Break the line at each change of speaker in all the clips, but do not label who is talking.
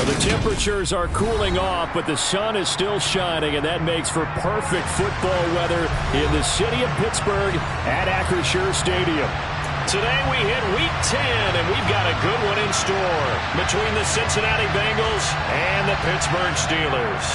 Well, the temperatures are cooling off, but the sun is still shining, and that makes for perfect football weather in the city of Pittsburgh at Acrisure Stadium.
Today we hit Week 10, and we've got a good one in store between the Cincinnati Bengals and the Pittsburgh Steelers.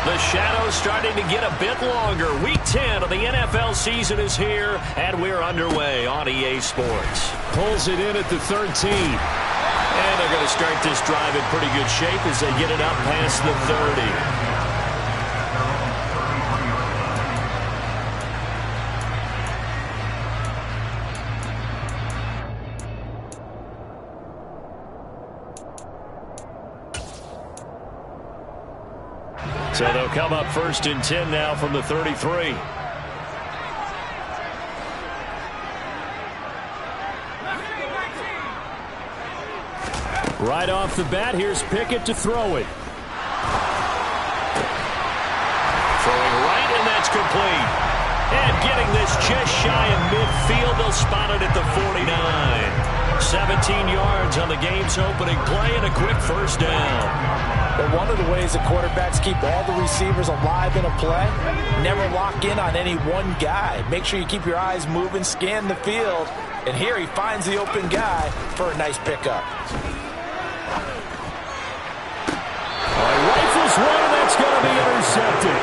The shadow's starting to get a bit longer. Week 10 of the NFL season is here, and we're underway on EA Sports.
Pulls it in at the 13.
And they're going to start this drive in pretty good shape as they get it up past the 30. So they'll come up 1st and 10 now from the 33.
Right off the bat, here's Pickett to throw it.
Throwing right, and that's complete. And getting this just shy of midfield, they'll spot it at the 49. 17 yards on the game's opening play and a quick first down.
But one of the ways that quarterbacks keep all the receivers alive in a play, never lock in on any one guy. Make sure you keep your eyes moving, scan the field, and here he finds the open guy for a nice pickup.
Rifles one, and that's going to be intercepted.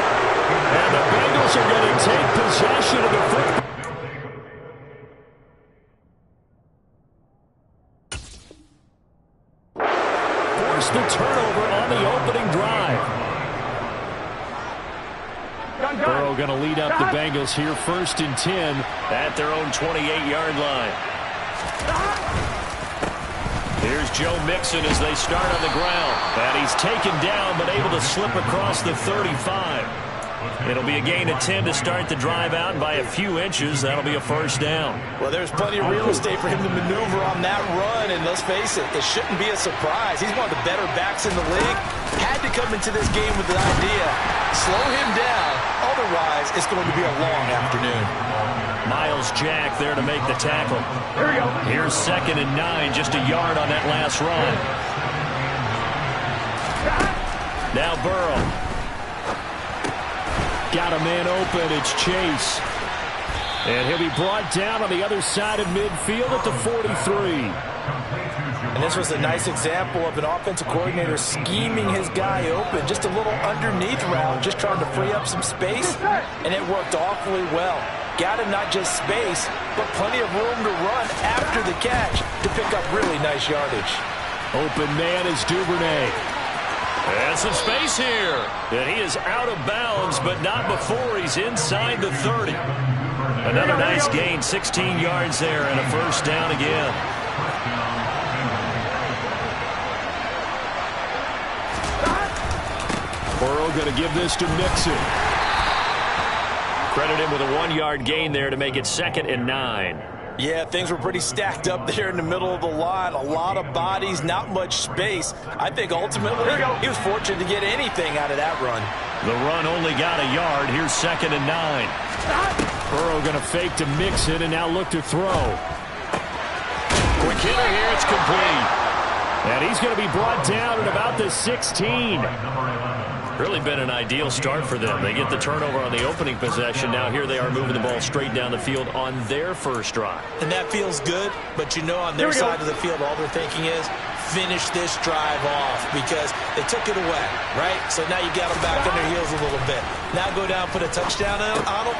And the Bengals are going to take possession of the football. Force the turnover on the opening drive. Burrow going to lead up the Bengals here 1st and 10
at their own 28-yard line. Here's Joe Mixon as they start on the ground. And he's taken down but able to slip across the 35. It'll be a gain of 10 to start the drive out, and by a few inches, that'll be a first down.
Well, there's plenty of real estate for him to maneuver on that run, and let's face it, it shouldn't be a surprise. He's one of the better backs in the league. Had to come into this game with the idea, slow him down, otherwise it's going to be a long afternoon.
Myles Jack there to make the tackle. Here we go. Here's 2nd and 9, just a yard on that last run. Now Burrow.
Got a man open. It's Chase. And he'll be brought down on the other side of midfield at the 43.
And this was a nice example of an offensive coordinator scheming his guy open. Just a little underneath route, just trying to free up some space. And it worked awfully well. Got him not just space, but plenty of room to run after the catch to pick up really nice yardage.
Open man is Duvernay.
And some space here. And he is out of bounds, but not before he's inside the 30. Another nice gain, 16 yards there, and a first down again.
Burrow going to give this to Mixon.
Credit him with a 1-yard gain there to make it 2nd and 9.
Yeah, things were pretty stacked up there in the middle of the line. A lot of bodies, not much space. I think ultimately he was fortunate to get anything out of that run.
The run only got a yard. Here's 2nd and 9.
Burrow going to fake to Mixon and now look to throw.
Quick hitter here. It's complete.
And he's going to be brought down at about the 16.
Really been an ideal start for them. They get the turnover on the opening possession. Now here they are moving the ball straight down the field on their first drive.
And that feels good, but you know on their side of the field all they're thinking is finish this drive off because they took it away, right? So now you got them back on their heels a little bit. Now go down, put a touchdown on them.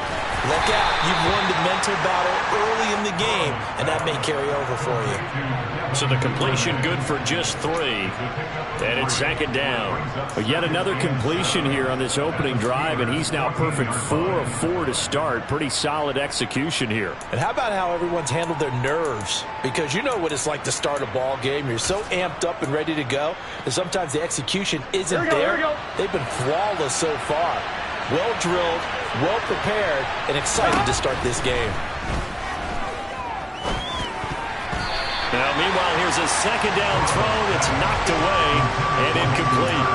Look out. You've won the mental battle early in the game, and that may carry over for you.
So the completion good for just 3. And it's 2nd down.
But yet another completion here on this opening drive, and he's now perfect 4 of 4 to start. Pretty solid execution here.
And how about how everyone's handled their nerves? Because you know what it's like to start a ball game. You're so amped up and ready to go, and sometimes the execution isn't there. They've been flawless so far. Well drilled, well prepared, and excited to start this game.
Now, meanwhile, here's a 2nd down throw that's knocked away and incomplete.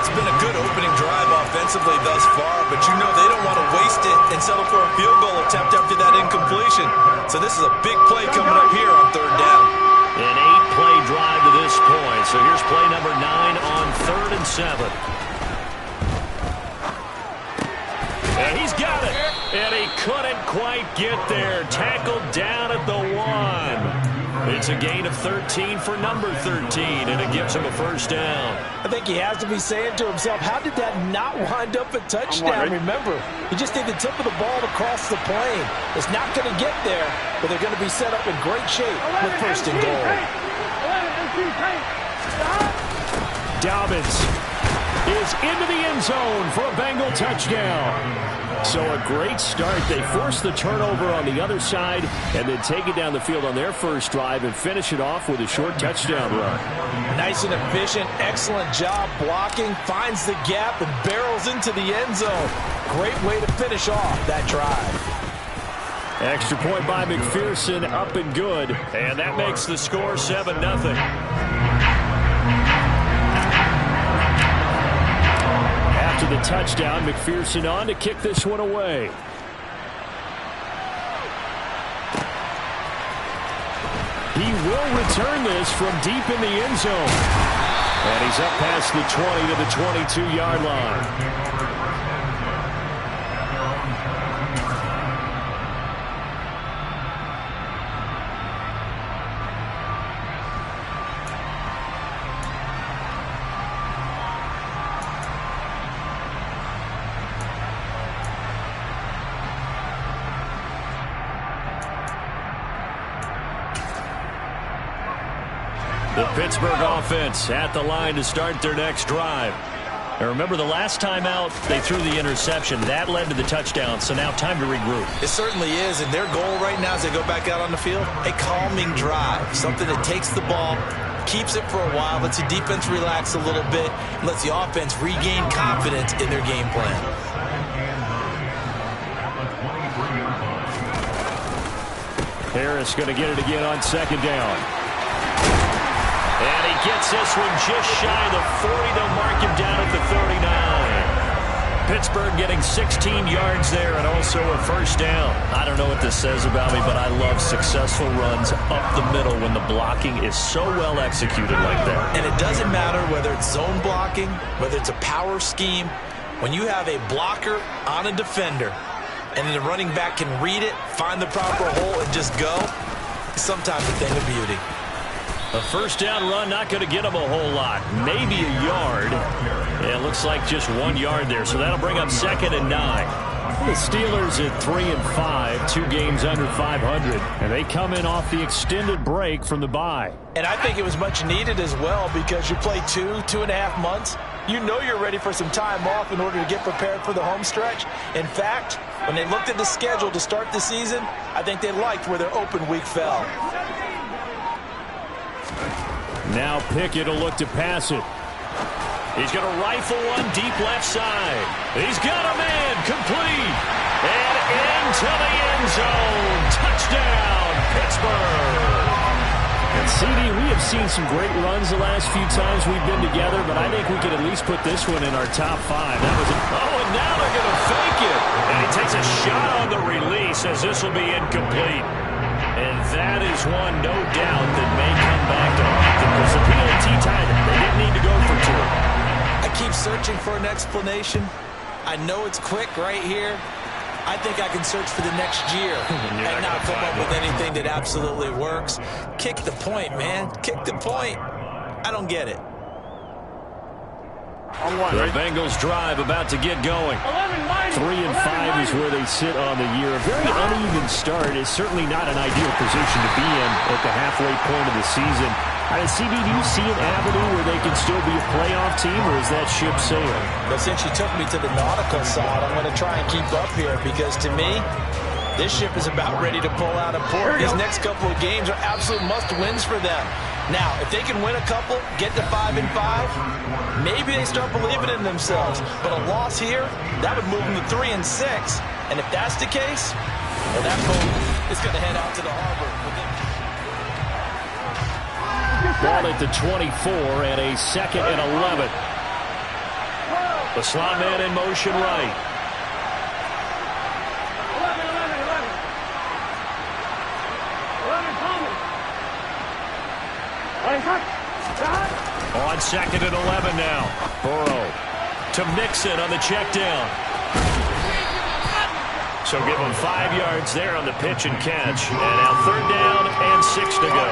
It's been a good opening drive offensively thus far, but you know they don't want to waste it and settle for a field goal attempt after that incompletion. So this is a big play coming up here on third down.
An 8-play drive to this point. So here's play number 9 on 3rd and 7. And he's got it. And he couldn't quite get there. Tackled down at the 1. It's a gain of 13 for number 13, and it gives him a first down.
I think he has to be saying to himself, how did that not wind up a touchdown? Remember, he just did the tip of the ball across the plane. It's not going to get there, but they're going to be set up in great shape with first and goal.
Dobbins is into the end zone for a Bengal touchdown. So a great start. They force the turnover on the other side and then take it down the field on their first drive and finish it off with a short touchdown run.
Nice and efficient. Excellent job blocking. Finds the gap and barrels into the end zone. Great way to finish off that drive.
Extra point by McPherson, up and good.
And that makes the score 7-0.
After the touchdown, McPherson on to kick this one away. He will return this from deep in the end zone. And he's up past the 20 to the 22-yard line.
The Pittsburgh offense at the line to start their next drive. And remember, the last time out, they threw the interception. That led to the touchdown, so now time to regroup.
It certainly is, and their goal right now as they go back out on the field, a calming drive, something that takes the ball, keeps it for a while, lets the defense relax a little bit, and lets the offense regain confidence in their game plan.
Harris going to get it again on second down.
And he gets this one just shy of the 40. They'll mark him down at the 39. Pittsburgh getting 16 yards there and also a first down. I don't know what this says about me, but I love successful runs up the middle when the blocking is so well executed like that.
And it doesn't matter whether it's zone blocking, whether it's a power scheme. When you have a blocker on a defender and the running back can read it, find the proper hole, and just go, it's sometimes a thing of beauty.
A first down run, not going to get him a whole lot. Maybe a yard. It looks like just 1 yard there, so that'll bring up 2nd and 9.
The Steelers at 3-5, 2 games under 500, and they come in off the extended break from the bye.
And I think it was much needed as well because you play 2.5 months. You know you're ready for some time off in order to get prepared for the home stretch. In fact, when they looked at the schedule to start the season, I think they liked where their open week fell.
Now Pickett will look to pass it.
He's going to rifle one deep left side. He's got a man complete. And into the end zone. Touchdown, Pittsburgh.
And CD, we have seen some great runs the last few times we've been together, but I think we could at least put this one in our top 5. That was
and now they're going to fake it. And he takes a shot on the release as this will be incomplete. And that is one, no doubt, that may come back to haunt them because the PAT tied it. They didn't need to go for 2.
I keep searching for an explanation. I know it's quick right here. I think I can search for the next year and not come up with anything that absolutely works. Kick the point, man. Kick the point. I don't get it.
The Bengals drive about to get going.
3-5 is where they sit on the year. A very uneven start is certainly not an ideal position to be in at the halfway point of the season. CB, do you see an avenue where they can still be a playoff team, or is that ship sailing?
But since you took me to the nautical side, I'm going to try and keep up here because to me, this ship is about ready to pull out of port. These next couple of games are absolute must-wins for them. Now, if they can win a couple, get to 5-5, maybe they start believing in themselves. But a loss here, that would move them to 3-6. And if that's the case, well, that boat is going to head out to the harbor.
Ball at the 24 and a 2nd and 11.
The slot man in motion right. On 2nd and 11 now. Burrow to Mixon on the check down. So give him 5 yards there on the pitch and catch. And now 3rd down and 6 to go.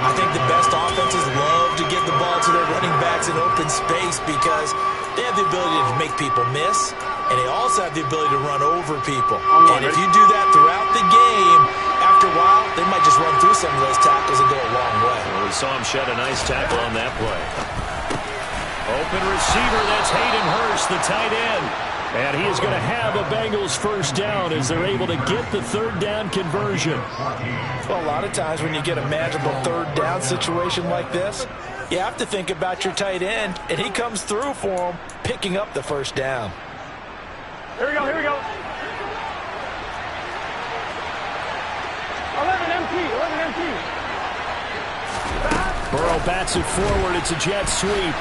I think the best offenses love to get the ball to their running backs in open space because they have the ability to make people miss, and they also have the ability to run over people. And if you do that throughout the game, after a while, they might just run through some of those tackles and go a long way.
Well, we saw him shed a nice tackle on that play. Open receiver, that's Hayden Hurst, the tight end. And he is going to have a Bengals 1st down as they're able to get the 3rd down conversion.
Well, a lot of times when you get a manageable 3rd down situation like this, you have to think about your tight end, and he comes through for him, picking up the 1st down.
Here we go, here we go. 11 empty, 11 empty.
Burrow bats it forward. It's a jet sweep.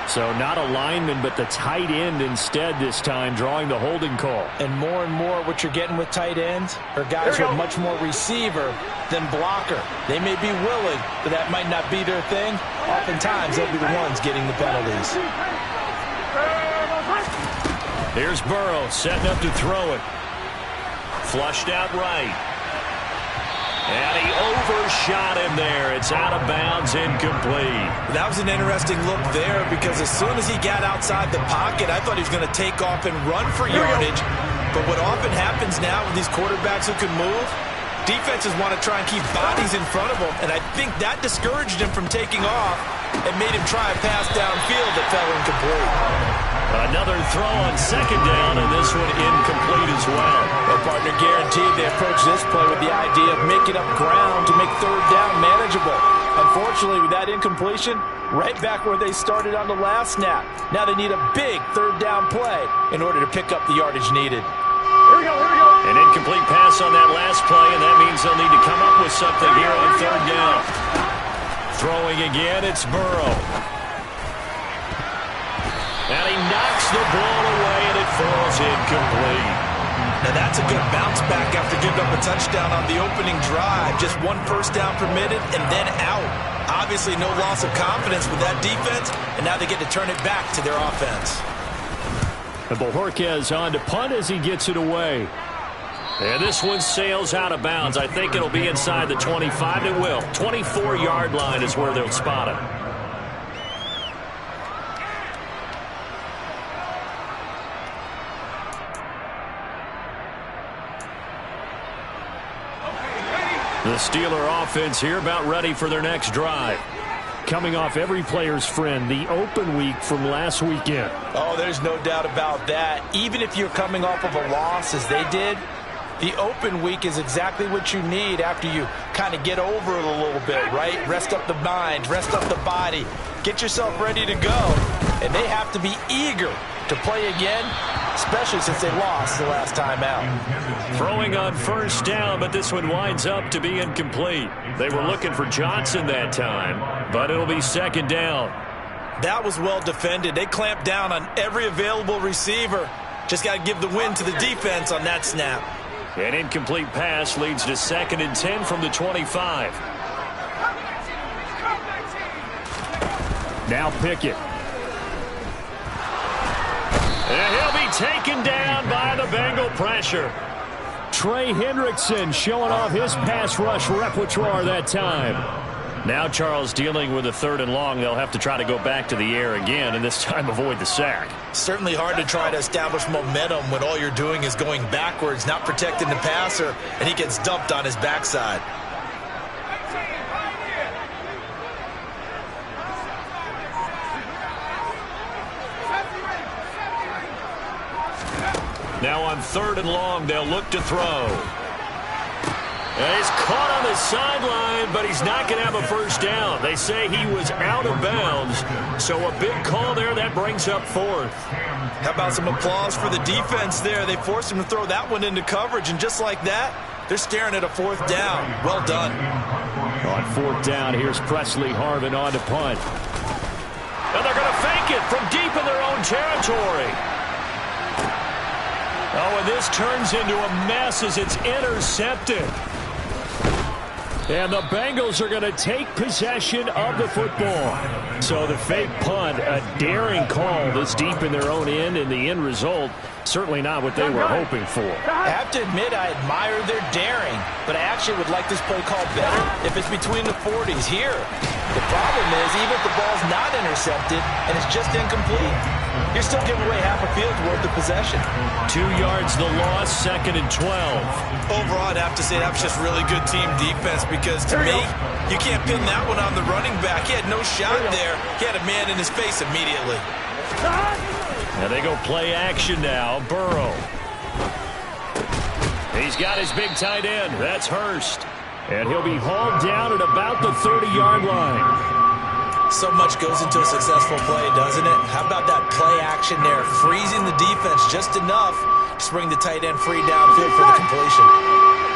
So not a lineman, but the tight end instead this time, drawing the holding call.
And more what you're getting with tight ends are guys who are much more receiver than blocker. They may be willing, but that might not be their thing. Oftentimes, they'll be the ones getting the penalties.
Here's Burrow setting up to throw it. Flushed out right. And he overshot him there. It's out of bounds, incomplete.
That was an interesting look there because as soon as he got outside the pocket, I thought he was going to take off and run for yardage. But what often happens now with these quarterbacks who can move, defenses want to try and keep bodies in front of them. And I think that discouraged him from taking off and made him try a pass downfield that fell incomplete.
Another throw on 2nd down, and this one incomplete as well.
Well, partner, guaranteed they approach this play with the idea of making up ground to make 3rd down manageable. Unfortunately, with that incompletion, right back where they started on the last snap. Now they need a big 3rd down play in order to pick up the yardage needed.
Here we go, here we go.
An incomplete pass on that last play, and that means they'll need to come up with something here on 3rd down. Throwing again, it's Burrow. And he knocks the ball away, and it falls incomplete.
Now that's a good bounce back after giving up a touchdown on the opening drive. Just 1 first down permitted and then out. Obviously no loss of confidence with that defense, and now they get to turn it back to their offense.
And Bojorquez on to punt as he gets it away.
And this one sails out of bounds. I think it'll be inside the 25. It will. 24-yard line is where they'll spot it. The Steeler offense here about ready for their next drive.
Coming off every player's friend, the open week from last weekend.
Oh, there's no doubt about that. Even if you're coming off of a loss as they did, the open week is exactly what you need after you kind of get over it a little bit, right? Rest up the mind, rest up the body, get yourself ready to go. And they have to be eager to play again, especially since they lost the last time out.
Throwing on 1st down, but this one winds up to be incomplete. They were looking for Johnson that time, but it'll be 2nd down.
That was well defended. They clamped down on every available receiver. Just got to give the win to the defense on that snap.
An incomplete pass leads to 2nd and 10 from the 25.
Now Pickett.
And he'll be taken down by the Bengal pressure.
Trey Hendrickson showing off his pass rush repertoire that time.
Now Charles dealing with a 3rd and long. They'll have to try to go back to the air again and this time avoid the sack.
Certainly hard to try to establish momentum when all you're doing is going backwards, not protecting the passer, and he gets dumped on his backside.
Now on 3rd and long, they'll look to throw. And he's caught on the sideline, but he's not going to have a 1st down. They say he was out of bounds, so a big call there. That brings up 4th.
How about some applause for the defense there? They forced him to throw that one into coverage, and just like that, They're staring at a 4th down. Well done.
On 4th down, here's Presley Harvin on to punt.
And they're going to fake it from deep in their own territory. Oh, and this turns into a mess as it's intercepted.
And the Bengals are going to take possession of the football. So the fake punt, a daring call this deep in their own end, and the end result, certainly not what they were hoping for.
I have to admit, I admire their daring, but I actually would like this play call better if it's between the 40s here. The problem is, even if the ball's not intercepted and it's just incomplete, you're still giving away half a field's worth of possession.
2 yards the loss, 2nd and 12.
Overall, I'd have to say that was just really good team defense because, to me, you can't pin that one on the running back. He had no shot there. He had a man in his face immediately.
And they go play action now. Burrow.
He's got his big tight end. That's Hurst. And he'll be hauled down at about the 30-yard line.
So much goes into a successful play, doesn't it? How about that play action there? Freezing the defense just enough to bring the tight end free downfield for the completion.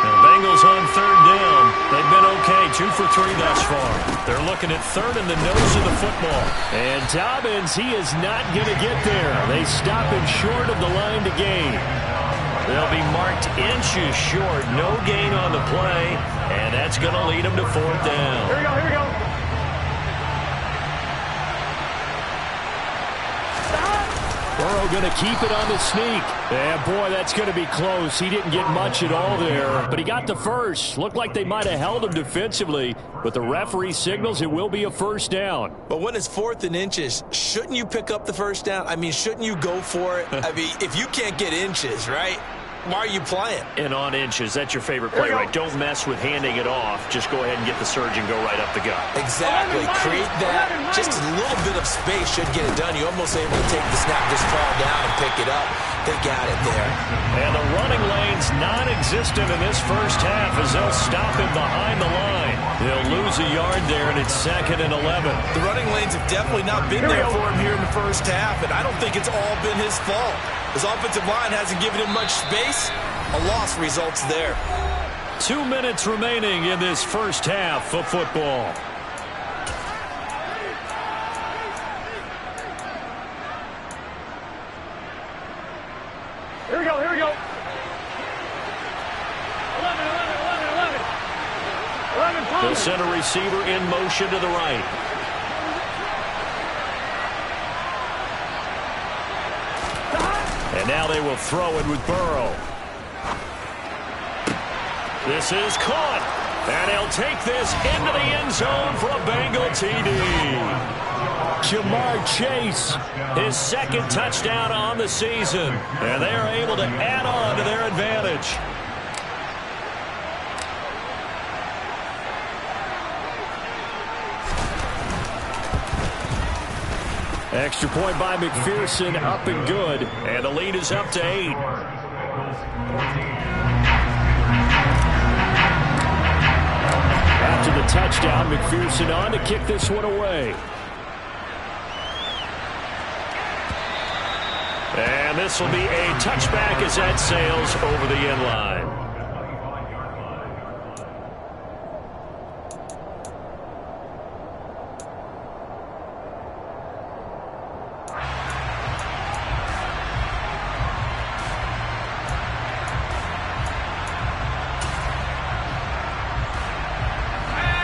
And the Bengals on 3rd down. They've been okay, 2 for 3 thus far. They're looking at 3rd in the nose of the football.
And Dobbins, he is not going to get there. They stop him short of the line to gain.
They'll be marked inches short. No gain on the play, and that's going to lead them to 4th down.
Here we go, here we go.
Burrow going to keep it on the sneak. Yeah, boy, that's going to be close. He didn't get much at all there, but he got the first. Looked like they might have held him defensively, but the referee signals it will be a 1st down.
But when it's 4th and inches, shouldn't you pick up the 1st down? I mean, shouldn't you go for it? I mean, if you can't get inches, right? Why are you playing?
And on inches, that's your favorite play, right? Don't mess with handing it off. Just go ahead and get the surge and go right up the gut.
Exactly. Create that. Just a little bit of space should get it done. You're almost able to take the snap, just fall down and pick it up. They got it there.
And the running lane's non-existent in this first half as they'll stop him behind the line. They'll lose a yard there, and it's 2nd and 11.
The running lanes have definitely not been there for him here in the first half, and I don't think it's all been his fault. His offensive line hasn't given him much space. A loss results there.
2 minutes remaining in this first half of football.
Here we go, here we go. 11, 11.
The center receiver in motion to the right.
And now they will throw it with Burrow.
This is caught. And he'll take this into the end zone for a Bengal TD.
Jamar Chase,
his 2nd touchdown on the season. And they are able to add on to their advantage.
extra point by McPherson, up and good.
And the lead is up to 8.
After the touchdown, McPherson on to kick this one away.
And this will be a touchback as that sails over the end line.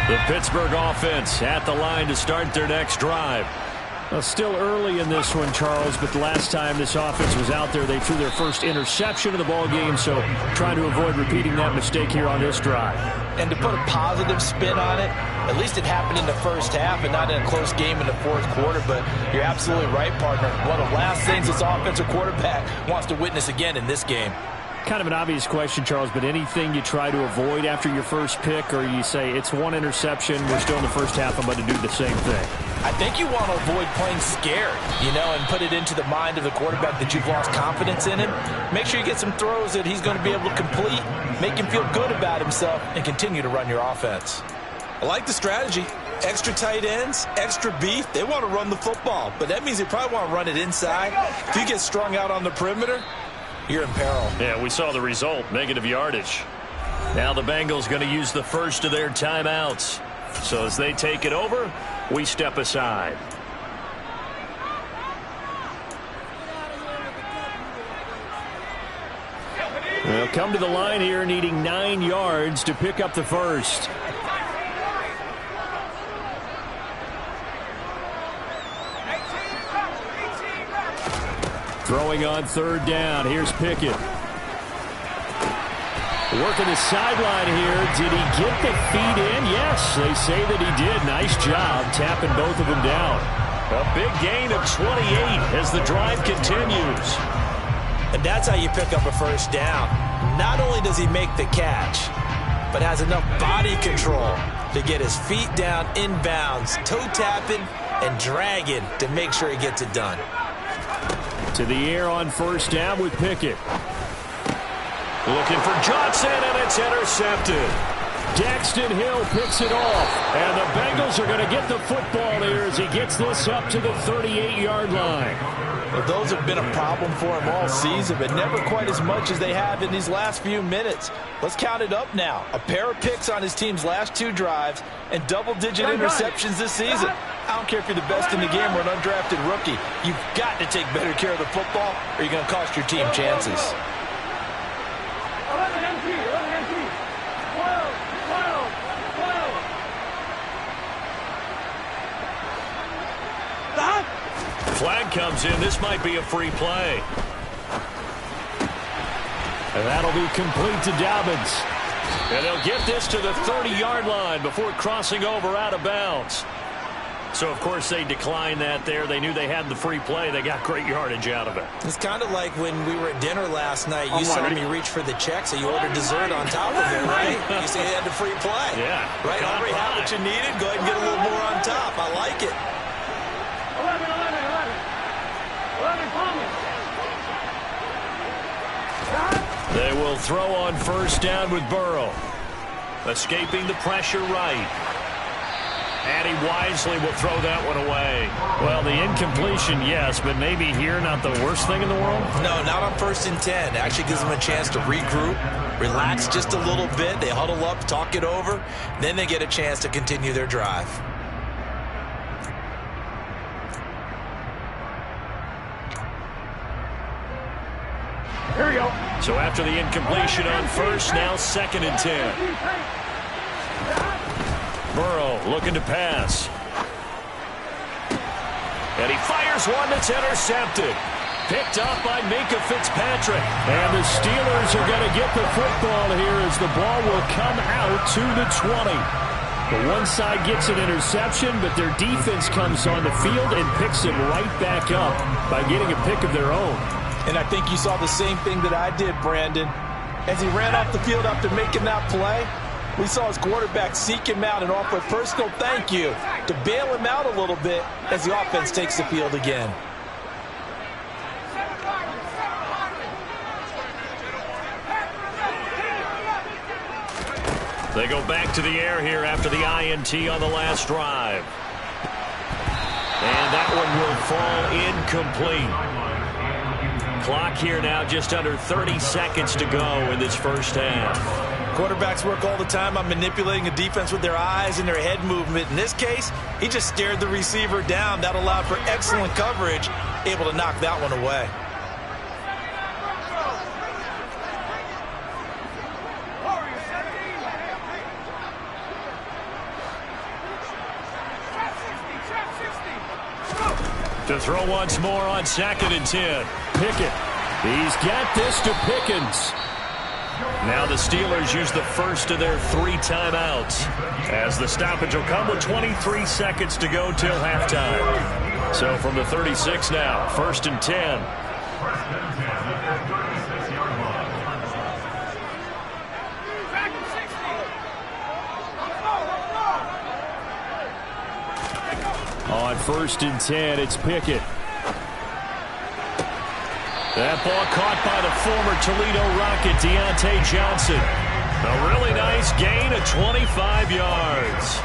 The Pittsburgh offense at the line to start their next drive.
Well, still early in this one, Charles, but the last time this offense was out there, they threw their first interception of the ball game, so trying to avoid repeating that mistake here on this drive.
And to put a positive spin on it, at least it happened in the first half and not in a close game in the fourth quarter, but you're absolutely right, partner. One of the last things this offensive quarterback wants to witness again in this game.
Kind of an obvious question, Charles, but anything you try to avoid after your first pick, or you say it's one interception, we're still in the first half, I'm going to do the same thing?
I think you want to avoid playing scared, and put it into the mind of the quarterback that you've lost confidence in him. Make sure you get some throws that he's going to be able to complete, make him feel good about himself, and continue to run your offense. I like the strategy. Extra tight ends, extra beef, they want to run the football, but that means they probably want to run it inside. If you get strung out on the perimeter, you're in peril.
Yeah, we saw the result, negative yardage. Now the Bengals going to use the first of their timeouts. So as they take it over, we step aside.
They'll come to the line here needing 9 yards to pick up the first. Throwing on third down. Here's Pickett. Working the sideline here. Did he get the feet in? Yes, they say that he did. Nice job tapping both of them down.
A big gain of 28 as the drive continues.
And that's how you pick up a first down. Not only does he make the catch, but has enough body control to get his feet down inbounds, toe tapping and dragging to make sure he gets it done.
To the air on first down with Pickett.
Looking for Johnson, and it's intercepted.
Daxton Hill picks it off, and the Bengals are going to get the football here as he gets this up to the 38-yard line.
Well, those have been a problem for him all season, but never quite as much as they have in these last few minutes. Let's count it up now. A pair of picks on his team's last 2 drives and double-digit interceptions this season. I don't care if you're the best in the game or an undrafted rookie. You've got to take better care of the football or you're going to cost your team chances.
11 MT, 11 MT. 12.
Flag comes in. This might be a free play.
And that'll be complete to Dobbins.
And they'll get this to the 30-yard line before crossing over out of bounds. So, of course, they declined that there. They knew they had the free play. They got great yardage out of it.
It's kind of like when we were at dinner last night. You saw me reach for the check, so you ordered dessert on top of it, right? You said you had the free play.
Yeah.
Right, Aubrey, had what you needed. Go ahead and get a little more on top. I like it.
11 Thomas.
They will throw on first down with Burrow. Escaping the pressure right. And he wisely will throw that one away.
Well, the incompletion, yes, but maybe here not the worst thing in the world?
No, not on 1st and 10. It actually gives them a chance to regroup, relax just a little bit. They huddle up, talk it over. Then they get a chance to continue their drive.
Here we go.
So after the incompletion on first, now 2nd and 10. Burrow looking to pass. And he fires one that's intercepted. Picked up by Minkah Fitzpatrick.
And the Steelers are going to get the football here as the ball will come out to the 20. The one side gets an interception, but their defense comes on the field and picks it right back up by getting a pick of their own.
And I think you saw the same thing that I did, Brandon. As he ran off the field after making that play, we saw his quarterback seek him out and offer a personal thank you to bail him out a little bit as the offense takes the field again.
They go back to the air here after the INT on the last drive. And that one will fall incomplete. Clock here now just under 30 seconds to go in this first half.
Quarterbacks work all the time on manipulating a defense with their eyes and their head movement. In this case, he just stared the receiver down. That allowed for excellent coverage, able to knock that one away.
To throw once more on 2nd and 10.
Pickett. He's got this to Pickens.
Now the Steelers use the first of their 3 timeouts as the stoppage will come with 23 seconds to go till halftime. So from the 36 now, 1st and 10.
On 1st and 10, it's Pickett.
That ball caught by the former Toledo Rocket, Deontay Johnson. A really nice gain of 25 yards.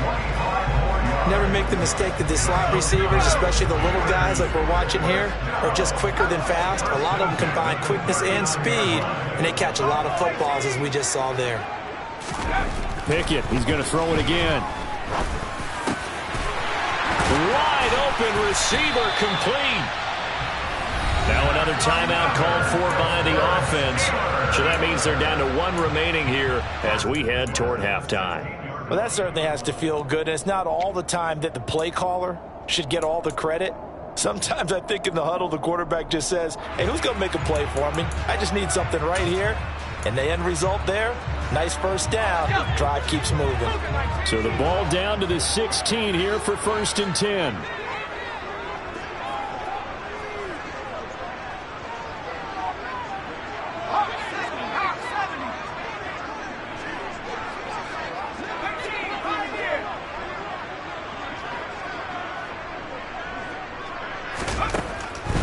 Never make the mistake that the slot receivers, especially the little guys like we're watching here, are just quicker than fast. A lot of them combine quickness and speed, and they catch a lot of footballs as we just saw there.
Pickett, he's going to throw it again.
Wide open receiver, complete. Now another timeout called for by the offense. So that means they're down to 1 remaining here as we head toward halftime.
Well, that certainly has to feel good. And it's not all the time that the play caller should get all the credit. Sometimes I think in the huddle, the quarterback just says, hey, who's going to make a play for me? I just need something right here. And the end result there, nice first down. Drive keeps moving.
So the ball down to the 16 here for 1st and 10.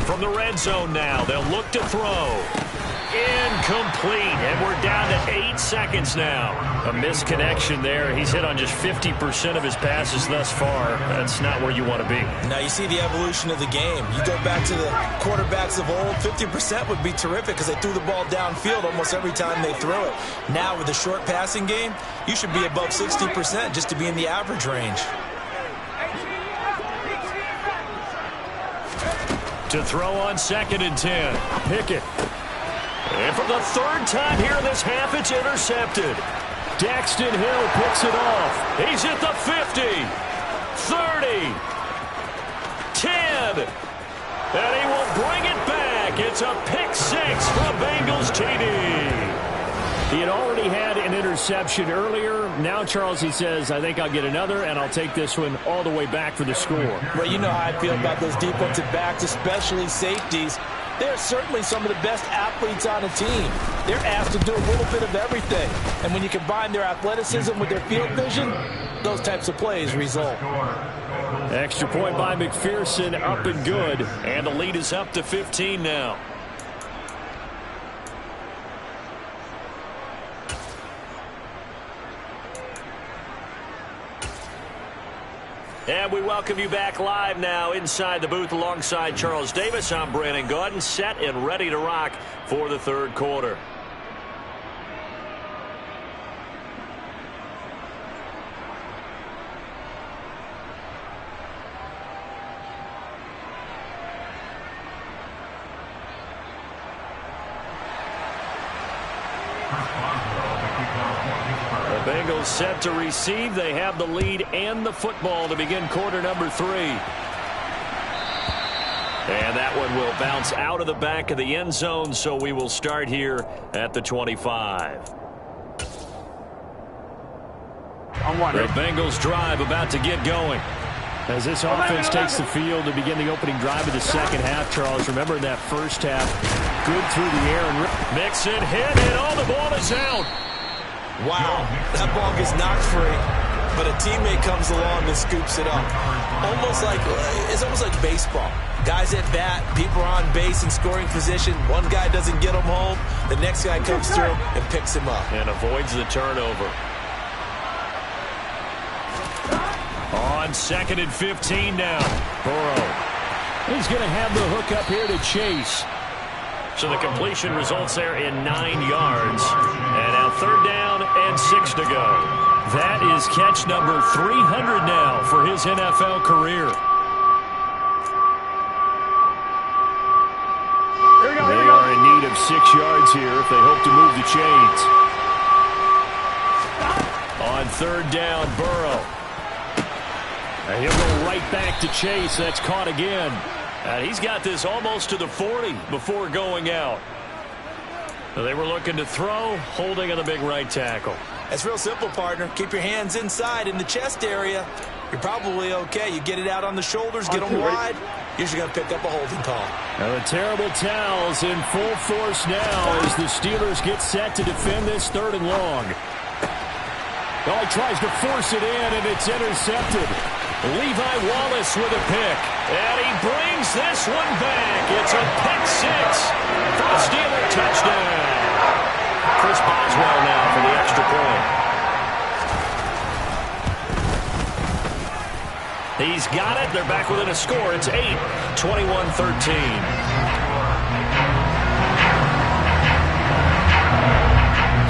From the red zone now, they'll look to throw. Incomplete, and we're down to 8 seconds now. A misconnection there. He's hit on just 50% of his passes thus far. That's not where you want to be.
Now you see the evolution of the game. You go back to the quarterbacks of old, 50% would be terrific because they threw the ball downfield almost every time they throw it. Now with the short passing game, you should be above 60% just to be in the average range.
To throw on 2nd and 10.
Pickett.
And for the 3rd time here in this half, it's intercepted.
Daxton Hill picks it off.
He's at the 50, 30, 10, and he will bring it back. It's a pick 6 from Bengals TD.
He had already had an interception earlier. Now, Charles, he says, I think I'll get another, and I'll take this one all the way back for the score.
Well, you know how I feel about those defensive backs, especially safeties. They're certainly some of the best athletes on a team. They're asked to do a little bit of everything. And when you combine their athleticism with their field vision, those types of plays result.
Extra point by McPherson, up and good.
And the lead is up to 15 now. And we welcome you back live now inside the booth alongside Charles Davis. I'm Brandon Gaudin, set and ready to rock for the 3rd quarter. Bengals set to receive. They have the lead and the football to begin quarter number 3. And that one will bounce out of the back of the end zone, so we will start here at the 25. The Bengals drive about to get going.
As this offense takes the field to begin the opening drive of the 2nd half, Charles, remember in that first half, good through the air. And
Mixon hit, and all the ball is out.
Wow, that ball gets knocked free, but a teammate comes along and scoops it up. It's almost like baseball. Guys at bat, people are on base in scoring position. One guy doesn't get him home. The next guy comes through and picks him up.
And avoids the turnover. On 2nd and 15 now. Burrow.
He's going to have the hook up here to Chase.
So the completion results there in 9 yards. And now 3rd down and 6 to go.
That is catch number 300 now for his NFL career. They are in need of 6 yards here if they hope to move the chains.
On 3rd down, Burrow.
And he'll go right back to Chase. That's caught again.
And he's got this almost to the 40 before going out. They were looking to throw, holding on the big right tackle.
That's real simple, partner. Keep your hands inside in the chest area. You're probably okay. You get it out on the shoulders, get them wide. Usually going to pick up a holding call.
Now the terrible towels in full force now as the Steelers get set to defend this 3rd and long. Oh, he tries to force it in, and it's intercepted.
Levi Wallace with a pick. And he brings this one back. It's a pick 6 for a Steeler touchdown. Chris Boswell now for the extra point. He's got it. They're back within a score. It's 8, 21-13.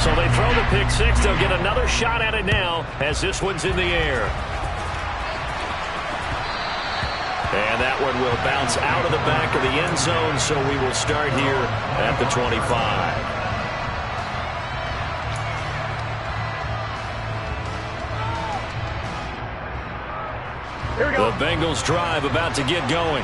So they throw the pick six. They'll get another shot at it now as this one's in the air. And that one will bounce out of the back of the end zone, so we will start here at the 25. The Bengals drive about to get going.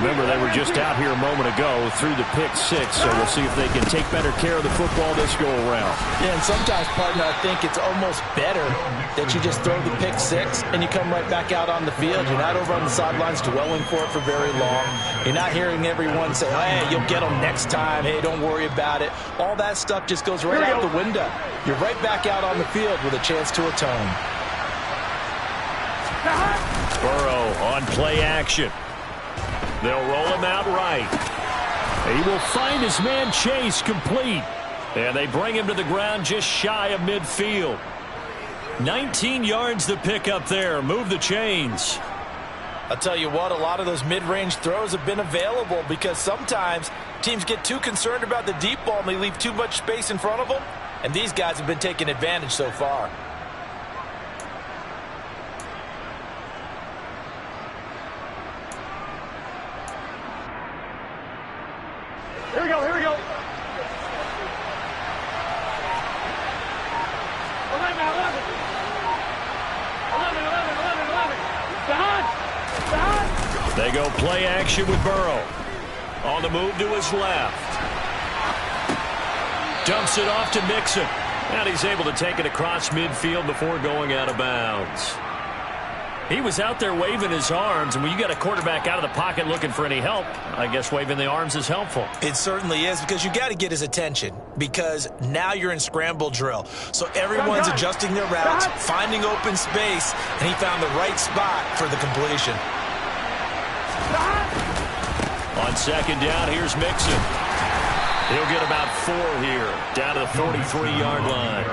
Remember, they were just out here a moment ago through the pick six, so we'll see if they can take better care of the football this go-around.
Yeah, and sometimes, partner, I think it's almost better that you just throw the pick six and you come right back out on the field. You're not over on the sidelines dwelling for it for very long. You're not hearing everyone say, hey, you'll get them next time. Hey, don't worry about it. All that stuff just goes right out the window. You're right back out on the field with a chance to atone.
Burrow on play action. They'll roll him out right. He will find his man Chase complete. And they bring him to the ground just shy of midfield. 19 yards to pick up there. Move the chains.
I'll tell you what, a lot of those mid-range throws have been available because sometimes teams get too concerned about the deep ball and they leave too much space in front of them. And these guys have been taking advantage so far.
Here we go, here we go. 11, 11, 11, 11. Behind.
They go play action with Burrow. On the move to his left. Dumps it off to Mixon. And he's able to take it across midfield before going out of bounds. He was out there waving his arms, and when you got a quarterback out of the pocket looking for any help, I guess waving the arms is helpful.
It certainly is, because you got to get his attention, because now you're in scramble drill. So everyone's adjusting their routes, finding open space, and he found the right spot for the completion.
On second down, here's Mixon. He'll get about 4 here, down to the 43-yard line.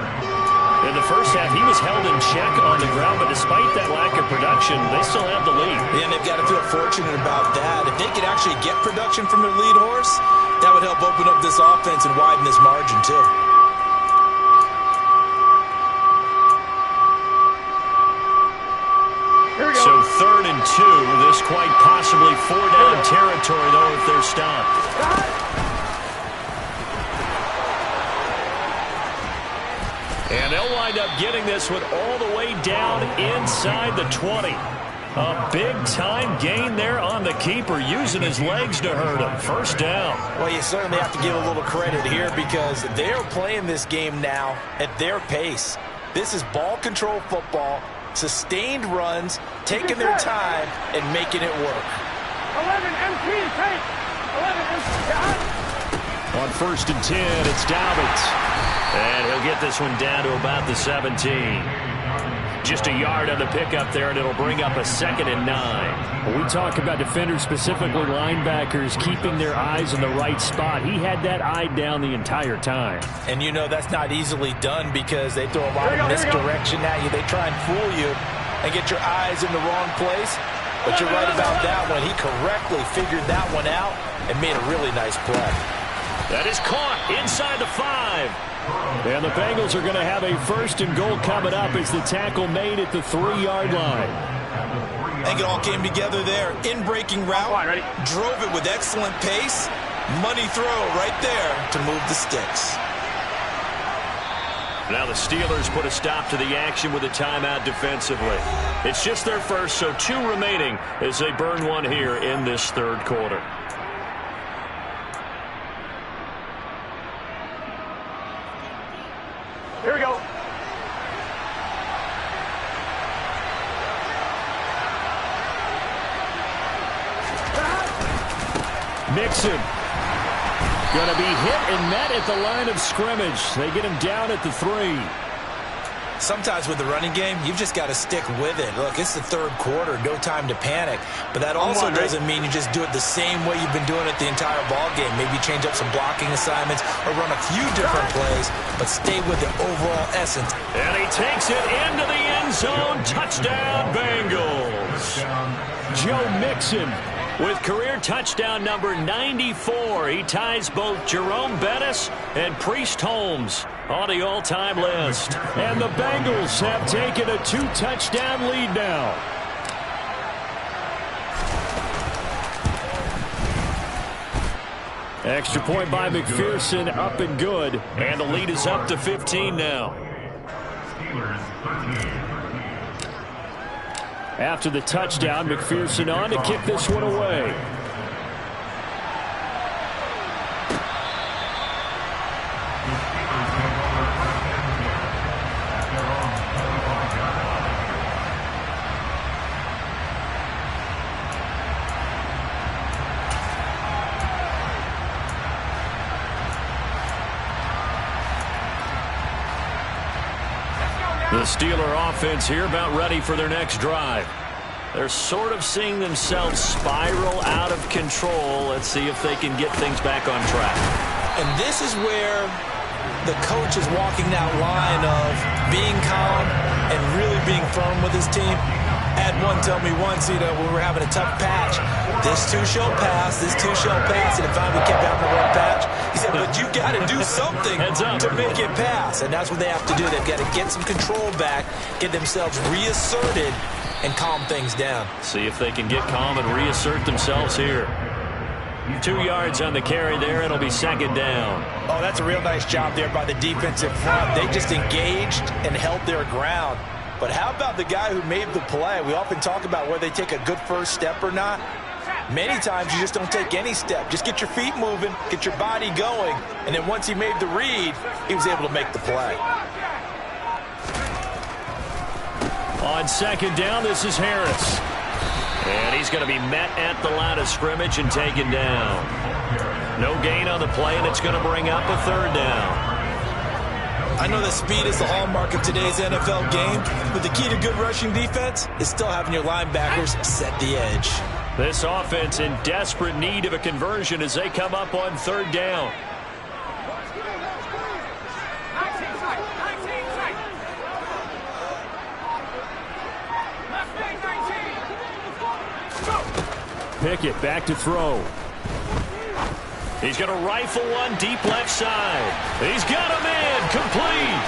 In the first half, he was held in check on the ground, but despite that lack of production, they still have the lead.
Yeah, and they've got to feel fortunate about that. If they could actually get production from their lead horse, that would help open up this offense and widen this margin, too.
So 3rd and 2, this quite possibly 4-down territory, though, if they're stopped. And they'll wind up getting this one all the way down inside the 20. A big-time gain there on the keeper, using his legs to hurt him. First down.
Well, you certainly have to give a little credit here because they're playing this game now at their pace. This is ball control football, sustained runs, taking their time, and making it work.
11 MP, take. 11 MP.
On 1st and 10, it's Dobbins. And he'll get this one down to about the 17. Just a yard on the pickup there, and it'll bring up a 2nd and 9.
When we talk about defenders, specifically linebackers, keeping their eyes in the right spot, he had that eye down the entire time.
And you know that's not easily done because they throw a lot of misdirection at you. They try and fool you and get your eyes in the wrong place. But you're right about that one. He correctly figured that one out and made a really nice play.
That is caught inside the 5.
And the Bengals are going to have a 1st and goal coming up as the tackle made at the 3-yard line.
I think it all came together there. In-breaking route, drove it with excellent pace. Money throw right there to move the sticks.
Now the Steelers put a stop to the action with a timeout defensively. It's just their first, so 2 remaining as they burn one here in this 3rd quarter.
Here we go.
Mixon. Going to be hit and met at the line of scrimmage. They get him down at the 3.
Sometimes with the running game, you've just got to stick with it. Look, it's the 3rd quarter, no time to panic. But that also doesn't mean you just do it the same way you've been doing it the entire ball game. Maybe change up some blocking assignments or run a few different plays, but stay with the overall essence.
And he takes it into the end zone. Touchdown, Bengals.
Joe Mixon
With career touchdown number 94, he ties both Jerome Bettis and Priest Holmes on the all-time list.
And the Bengals have taken a 2-touchdown lead now. Extra point by McPherson, up and good.
And the lead is up to 15 now.
After the touchdown, McPherson on to kick this one away.
The Steeler offense here about ready for their next drive. They're sort of seeing themselves spiral out of control. Let's see if they can get things back on track.
And this is where the coach is walking that line of being calm and really being firm with his team. Had one tell me once, when we were having a tough patch, this too shall pass, this too shall pass, and if we kept having a rough patch, he said, but you got to do something to make it pass, and that's what they have to do. They've got to get some control back, get themselves reasserted, and calm things down.
See if they can get calm and reassert themselves here. 2 yards on the carry there. It'll be second down.
Oh, that's a real nice job there by the defensive front. They just engaged and held their ground. But how about the guy who made the play? We often talk about whether they take a good first step or not. Many times you just don't take any step. Just get your feet moving, get your body going, and then once he made the read, he was able to make the play.
On second down, this is Harris.
And he's going to be met at the line of scrimmage and taken down. No gain on the play, and it's going to bring up a third down.
I know that speed is the hallmark of today's NFL game, but the key to good rushing defense is still having your linebackers set the edge.
This offense in desperate need of a conversion as they come up on third down. Pickett back to throw.
He's going to rifle one deep left side. He's got him in, complete.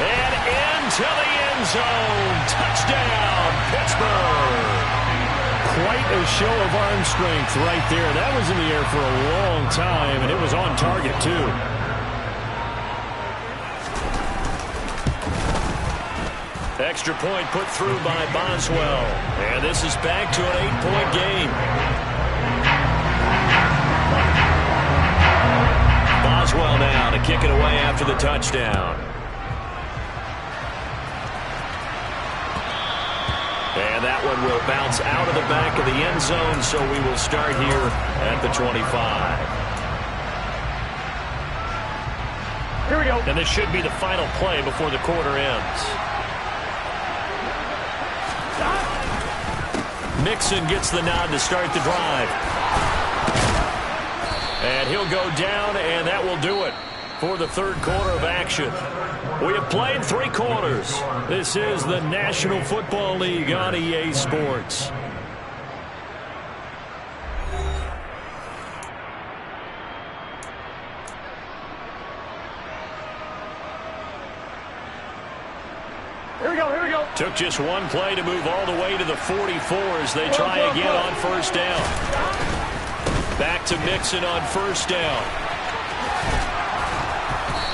And into the end zone. Touchdown, Pittsburgh.
Quite a show of arm strength right there. That was in the air for a long time, and it was on target, too.
Extra point put through by Boswell. And this is back to an 8-point game. Boswell now to kick it away after the touchdown. And that one will bounce out of the back of the end zone, so we will start here at the 25.
Here we go.
And this should be the final play before the quarter ends. Mixon gets the nod to start the drive. And he'll go down, and that will do it for the third quarter of action. We have played 3 quarters. This is the National Football League on EA Sports.
Here we go, here we go.
Took just one play to move all the way to the 44 as they try again on first down. Back to Mixon on first down.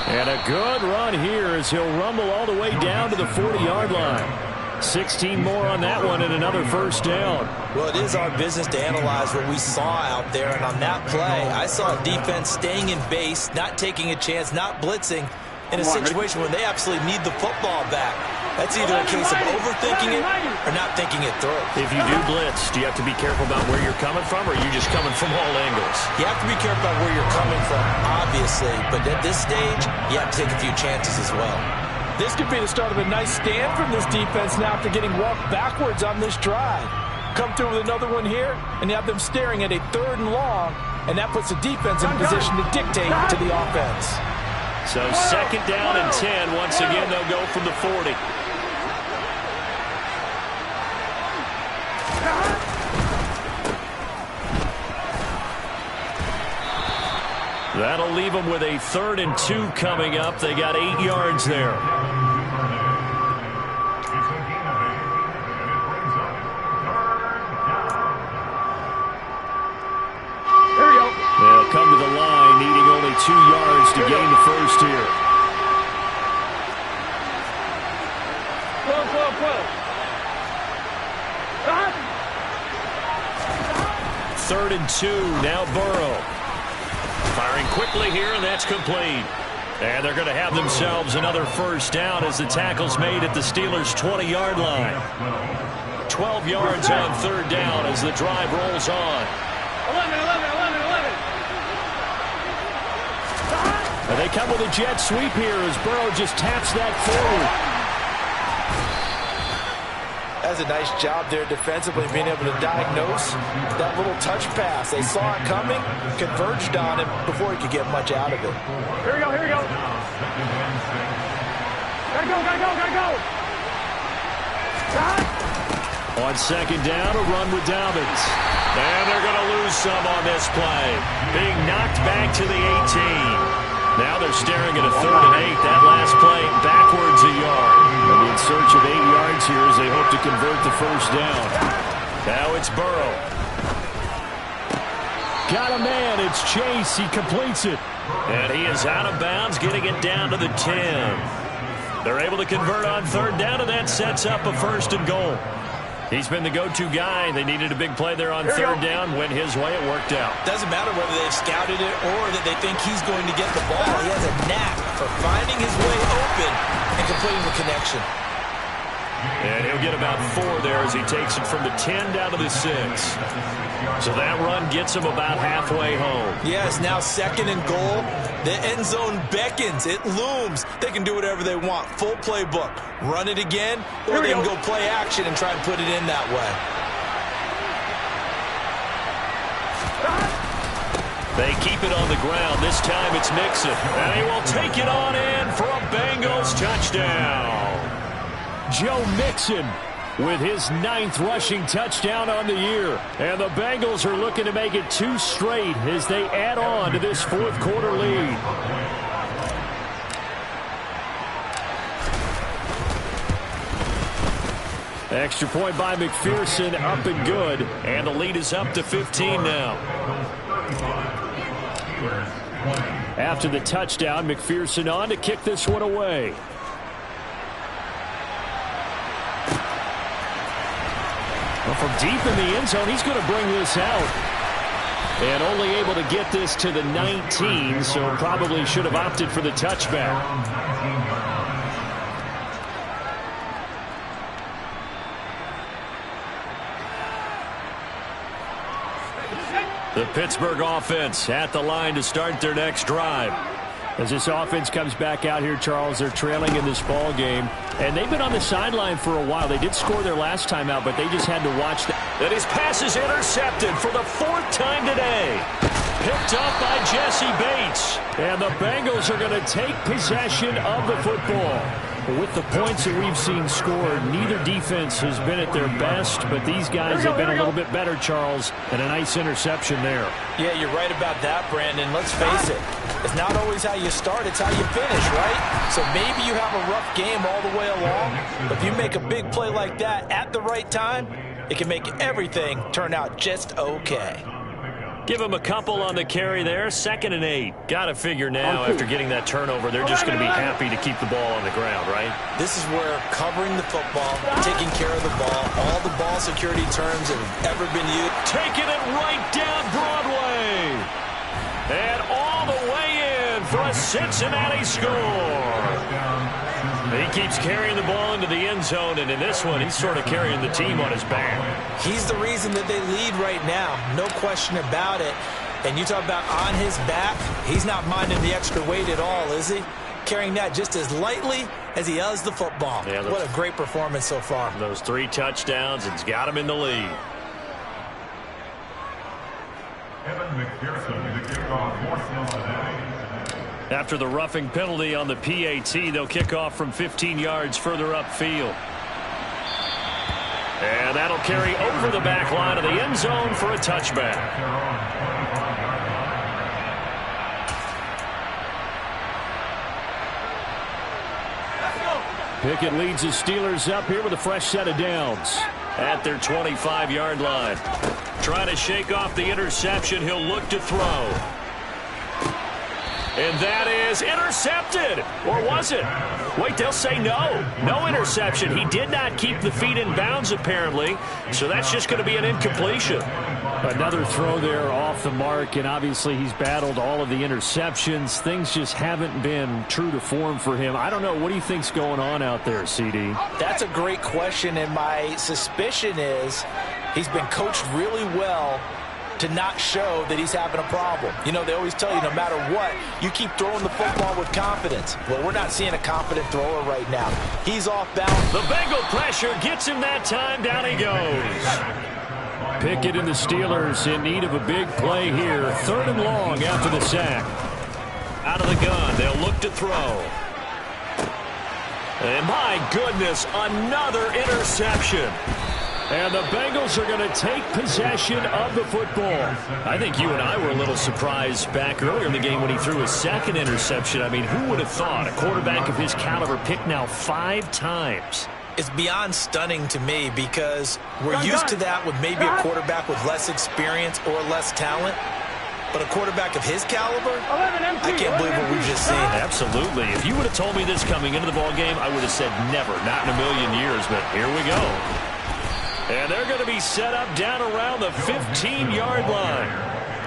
And a good run here as he'll rumble all the way down to the 40-yard line. 16 more on that one and another first down.
Well, it is our business to analyze what we saw out there, and on that play, I saw a defense staying in base, not taking a chance, not blitzing, in a situation where they absolutely need the football back. That's either a case of overthinking it or not thinking it through.
If you do blitz, do you have to be careful about where you're coming from, or are you just coming from all angles?
You have to be careful about where you're coming from, obviously, but at this stage, you have to take a few chances as well.
This could be the start of a nice stand from this defense now after getting walked backwards on this drive. Come through with another one here, and you have them staring at a 3rd and long, and that puts the defense in position to dictate to the offense.
So second down and 10. Once again, they'll go from the 40.
That'll leave them with a 3rd and 2 coming up. They got 8 yards there.
Here we go.
They'll come to the line, needing only 2 yards to gain the first here.
Quill.
3rd and 2. Now Burrow. Firing quickly here, and that's complete. And they're going to have themselves another first down as the tackle's made at the Steelers' 20-yard line. 12 yards on 3rd down as the drive rolls on.
11.
And they come with a jet sweep here as Burrow just taps that forward.
That's a nice job there defensively, being able to diagnose that little touch pass. They saw it coming, converged on him before he could get much out of it.
Here we go. Gotta go.
On 2nd down, a run with Dobbins.
And they're going to lose some on this play. Being knocked back to the 18. Now they're staring at a 3rd and 8. That last play backwards a yard.
And in search of 8 yards here as they hope to convert the first down.
Now it's Burrow.
Got a man. It's Chase. He completes it.
And he is out of bounds, getting it down to the 10. They're able to convert on 3rd down, and that sets up a 1st and goal. He's been the go-to guy. They needed a big play there on 3rd down. Went his way. It worked out.
Doesn't matter whether they've scouted it or that they think he's going to get the ball. He has a knack for finding his way open and completing the connection.
And he'll get about 4 there as he takes it from the 10 down to the 6. So that run gets him about halfway home.
Yes, now 2nd and goal. The end zone beckons. It looms. They can do whatever they want. Full playbook. Run it again, or they can go play action and try and put it in that way.
They keep it on the ground. This time it's Mixon. And he will take it on in for a Bengals touchdown.
Joe Mixon with his 9th rushing touchdown on the year. And the Bengals are looking to make it 2 straight as they add on to this 4th quarter lead. Extra point by McPherson, up and good.
And the lead is up to 15 now.
After the touchdown, McPherson on to kick this one away. Well, from deep in the end zone, he's going to bring this out. And only able to get this to the 19, so probably should have opted for the touchback.
The Pittsburgh offense at the line to start their next drive.
As this offense comes back out here, Charles, they're trailing in this ball game. And they've been on the sideline for a while. They did score their last time out, but they just had to watch that.
And his pass is intercepted for the 4th time today. Picked up by Jesse Bates.
And the Bengals are going to take possession of the football. With the points that we've seen scored, neither defense has been at their best, but these guys have been a little bit better, Charles, and a nice interception there.
Yeah, you're right about that, Brandon. Let's face it. It's not always how you start, it's how you finish, right? So maybe you have a rough game all the way along, but if you make a big play like that at the right time, it can make everything turn out just okay.
Give him a couple on the carry there. 2nd and 8. Got to figure now after getting that turnover, they're just going to be happy to keep the ball on the ground, right?
This is where covering the football, taking care of the ball, all the ball security terms that have ever been used.
Taking it right down Broadway. And all the way in for a Cincinnati score. He keeps carrying the ball into the end zone, and in this one, he's sort of carrying the team on his back.
He's the reason that they lead right now, no question about it. And you talk about on his back, he's not minding the extra weight at all, is he? Carrying that just as lightly as he does the football. Yeah, what a great performance so far.
Those 3 touchdowns, it's got him in the lead.
Evan McPherson to kick off today.
After the roughing penalty on the PAT, they'll kick off from 15 yards further upfield. And that'll carry over the back line of the end zone for a touchback.
Pickett leads the Steelers up here with a fresh set of downs.
At their 25-yard line. Trying to shake off the interception. He'll look to throw. And that is intercepted. Or was it? Wait, they'll say no. No interception. He did not keep the feet in bounds, apparently. So that's just going to be an incompletion.
Another throw there off the mark, and obviously he's battled all of the interceptions. Things just haven't been true to form for him. I don't know. What do you think's going on out there, CD?
That's a great question, and my suspicion is he's been coached really well to not show that he's having a problem. You know, they always tell you no matter what, you keep throwing the football with confidence. Well, we're not seeing a confident thrower right now. He's off balance.
The Bengal pressure gets him that time. Down he goes.
Pickett and the Steelers in need of a big play here. 3rd and long after the sack.
Out of the gun, they'll look to throw. And my goodness, another interception.
And the Bengals are going to take possession of the football.
I think you and I were a little surprised back earlier in the game when he threw his 2nd interception. I mean, who would have thought a quarterback of his caliber picked now 5 times?
It's beyond stunning to me because we're used to that with maybe a quarterback with less experience or less talent. But a quarterback of his caliber, I can't believe what we've just seen.
Absolutely. If you would have told me this coming into the ballgame, I would have said never, not in a million years. But here we go. And they're going to be set up down around the 15-yard line.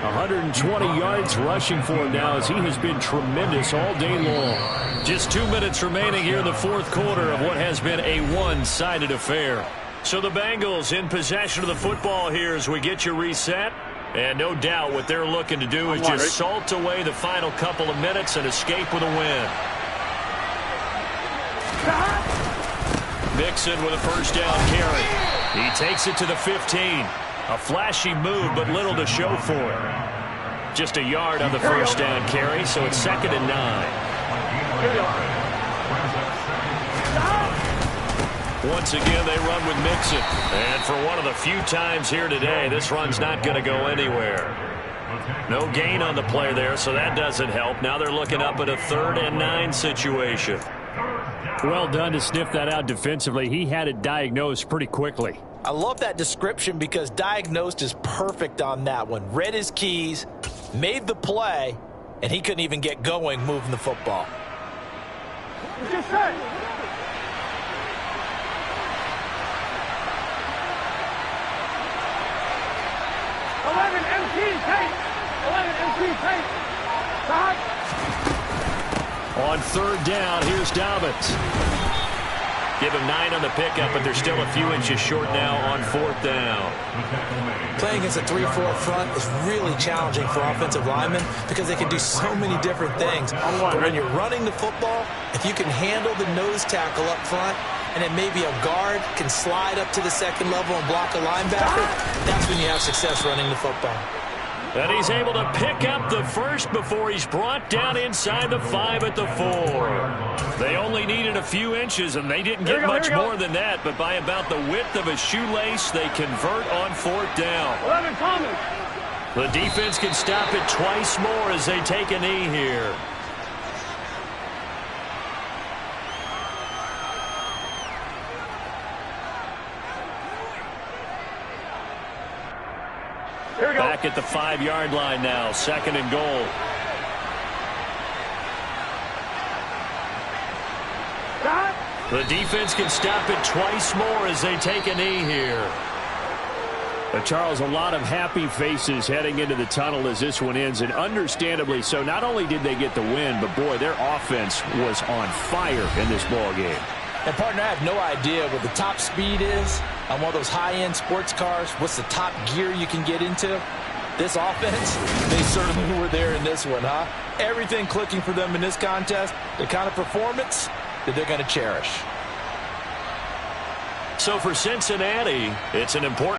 120 yards rushing for him now as he has been tremendous all day long.
Just 2 minutes remaining here in the 4th quarter of what has been a one-sided affair. So the Bengals in possession of the football here as we get you reset. And no doubt what they're looking to do is just salt away the final couple of minutes and escape with a win. Mixon with a 1st down carry. He takes it to the 15. A flashy move, but little to show for it. Just a yard on the 1st down carry, so it's 2nd and 9. Once again, they run with Mixon. And for one of the few times here today, this run's not going to go anywhere. No gain on the play there, so that doesn't help. Now they're looking up at a 3rd and 9 situation.
Well done to sniff that out defensively. He had it diagnosed pretty quickly.
I love that description because diagnosed is perfect on that one. Read his keys, made the play, and he couldn't even get going moving the football.
Just set. 11 MT tape. 11 MT tape. Stop.
On 3rd down, here's Dobbins.
Give him 9 on the pickup, but they're still a few inches short now on 4th down.
Playing against a 3-4 front is really challenging for offensive linemen because they can do so many different things. But when you're running the football, if you can handle the nose tackle up front and then maybe a guard can slide up to the 2nd level and block a linebacker, that's when you have success running the football.
And he's able to pick up the 1st before he's brought down inside the 5 at the 4. They only needed a few inches, and they didn't get much more than that, but by about the width of a shoelace, they convert on 4th down.
11 Thomas.
The defense can stop it twice more as they take a knee here. Back at the 5-yard line now, 2nd and goal. The defense can stop it twice more as they take a knee here.
But Charles, a lot of happy faces heading into the tunnel as this one ends, and understandably so. Not only did they get the win, but boy, their offense was on fire in this ball game.
And, partner, I have no idea what the top speed is on one of those high-end sports cars. What's the top gear you can get into? This offense, they certainly were there in this one, huh? Everything clicking for them in this contest, the kind of performance that they're going to cherish.
So for Cincinnati, it's an important